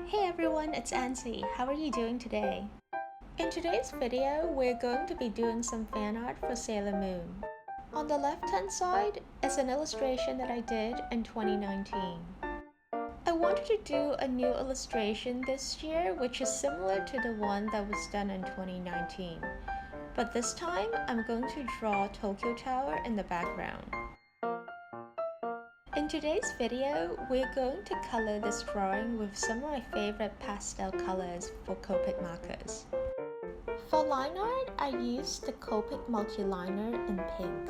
Hey everyone, it's Ansi. How are you doing today? In today's video, we're going to be doing some fan art for Sailor Moon. On the left hand side is an illustration that I did in 2019. I wanted to do a new illustration this year which is similar to the one that was done in 2019. But this time, I'm going to draw Tokyo Tower in the background. In today's video, we're going to color this drawing with some of my favorite pastel colors for Copic Markers. For line art, I used the Copic Multiliner in pink.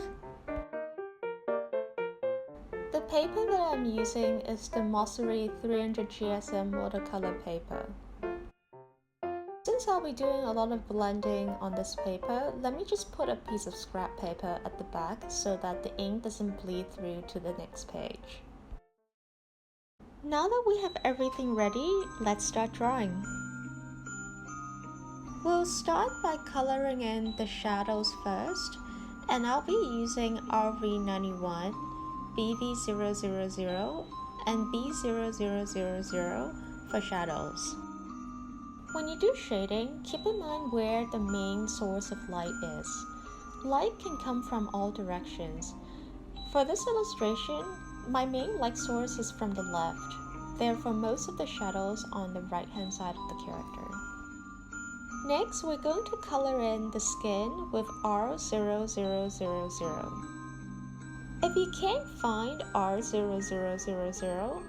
The paper that I'm using is the Mossery 300 GSM watercolor paper. Since I'll be doing a lot of blending on this paper, let me just put a piece of scrap paper at the back so that the ink doesn't bleed through to the next page. Now that we have everything ready, let's start drawing. We'll start by coloring in the shadows first, and I'll be using RV91, BV000, and B0000 for shadows. When you do shading, keep in mind where the main source of light is. Light can come from all directions. For this illustration, my main light source is from the left, therefore most of the shadows on the right hand side of the character. Next, we're going to color in the skin with R0000. If you can't find R0000,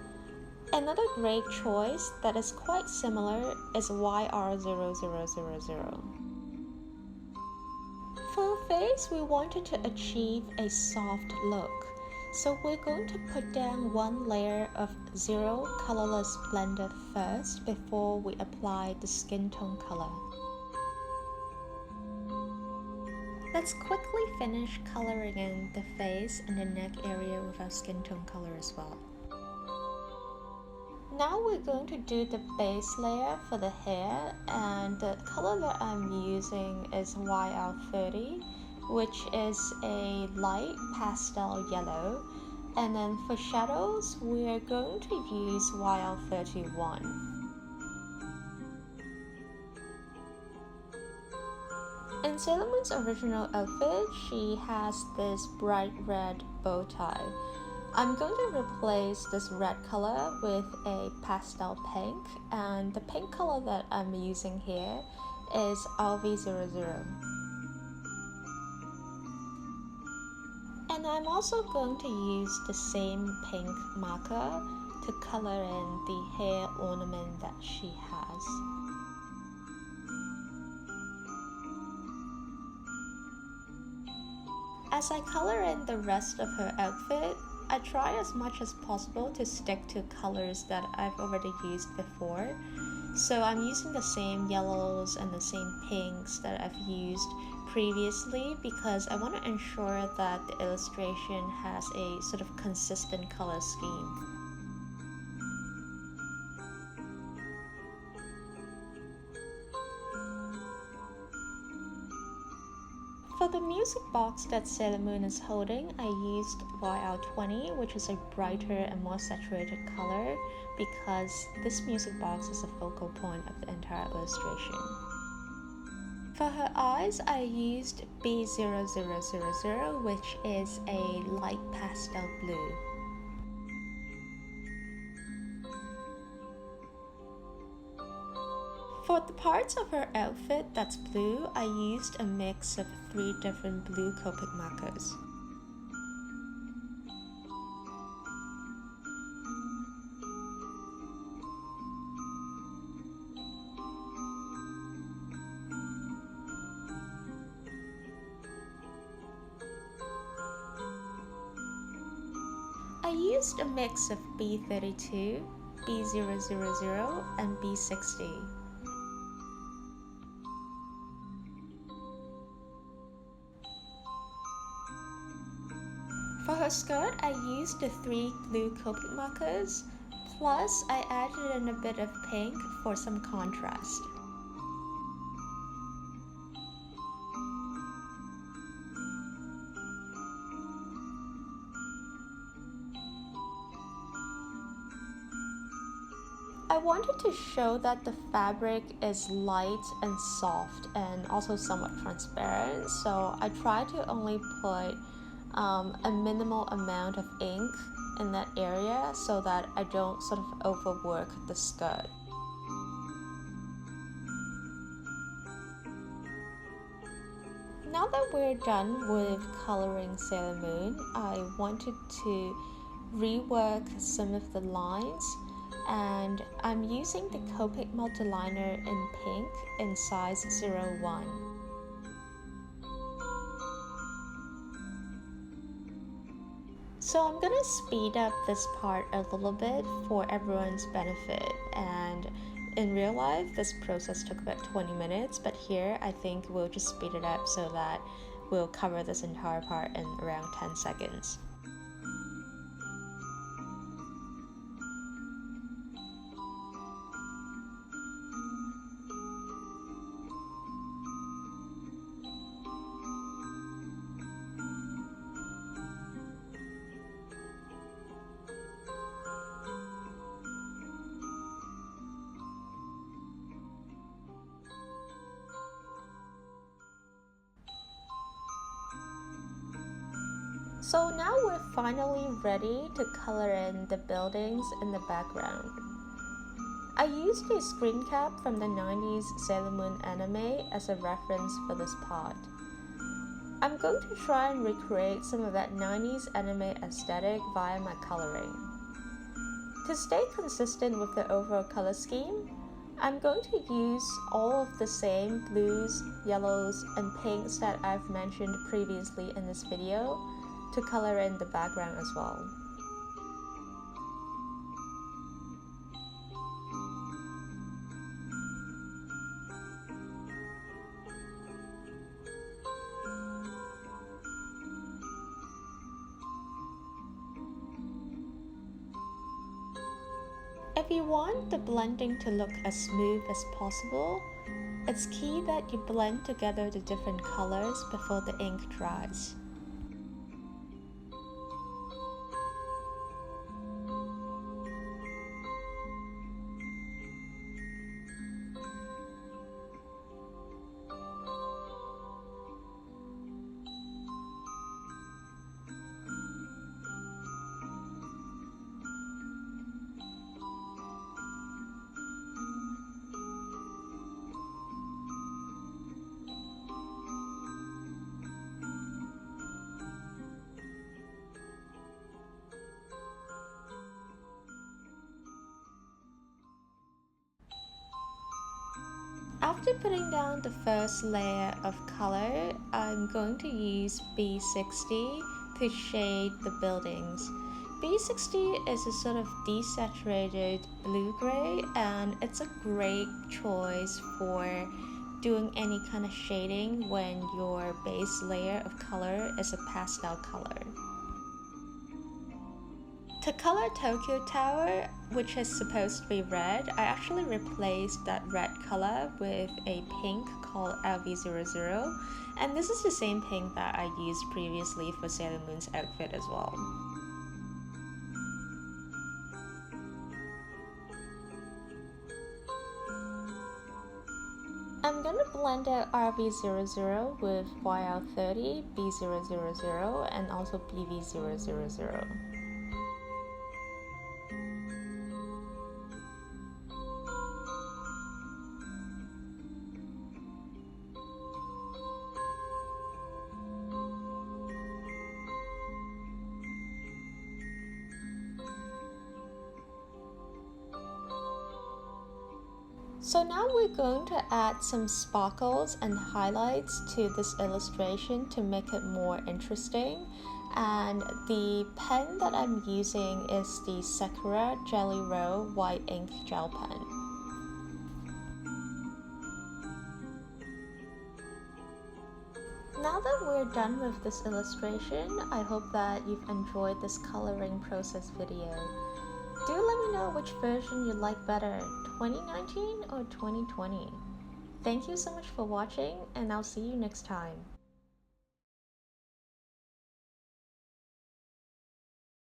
another great choice that is quite similar is YR0000. For a face, we wanted to achieve a soft look, so we're going to put down one layer of zero colorless blender first before we apply the skin tone color. Let's quickly finish coloring in the face and the neck area with our skin tone color as well. Now we're going to do the base layer for the hair, and the color that I'm using is YL30, which is a light pastel yellow, and then for shadows we're going to use YL31. In Sailor Moon's original outfit, she has this bright red bow tie. I'm going to replace this red color with a pastel pink, and the pink color that I'm using here is RV00. And I'm also going to use the same pink marker to color in the hair ornament that she has. As I color in the rest of her outfit, I try as much as possible to stick to colors that I've already used before. So I'm using the same yellows and the same pinks that I've used previously because I want to ensure that the illustration has a sort of consistent color scheme. For the music box that Sailor Moon is holding, I used YL20, which is a brighter and more saturated color, because this music box is the focal point of the entire illustration. For her eyes, I used B0000, which is a light pastel blue. For the parts of her outfit that's blue, I used a mix of 3 different blue Copic markers. I used a mix of B32, B000, and B60. For her skirt, I used the 3 blue Copic markers, plus I added in a bit of pink for some contrast. I wanted wanted to show that the fabric is light and soft and also somewhat transparent, so I tried to only put a minimal amount of ink in that area so that I don't sort of overwork the skirt. Now that we're done with coloring Sailor Moon, I wanted to rework some of the lines, and I'm using the Copic Multiliner in pink in size 01. So I'm gonna speed up this part a little bit for everyone's benefit, and in real life this process took about 20 minutes, but here I think we'll just speed it up so that we'll cover this entire part in around 10 seconds. So now we're finally ready to color in the buildings in the background. I used a screen cap from the 90s Sailor Moon anime as a reference for this part. I'm going to try and recreate some of that 90s anime aesthetic via my coloring. To stay consistent with the overall color scheme, I'm going to use all of the same blues, yellows, and pinks that I've mentioned previously in this video to color in the background as well. If you want the blending to look as smooth as possible, it's key that you blend together the different colors before the ink dries. After putting down the first layer of color, I'm going to use B60 to shade the buildings. B60 is a sort of desaturated blue-gray, and it's a great choice for doing any kind of shading when your base layer of color is a pastel color. To color Tokyo Tower, which is supposed to be red, I actually replaced that red color with a pink called LV00, and this is the same pink that I used previously for Sailor Moon's outfit as well. I'm gonna blend out RV00 with YL30, B000, and also BV000. So now we're going to add some sparkles and highlights to this illustration to make it more interesting. And the pen that I'm using is the Sakura Jelly Roll White Ink Gel Pen. Now that we're done with this illustration, I hope that you've enjoyed this coloring process video. Do let me know which version you like better, 2019 or 2020. Thank you so much for watching, and I'll see you next time.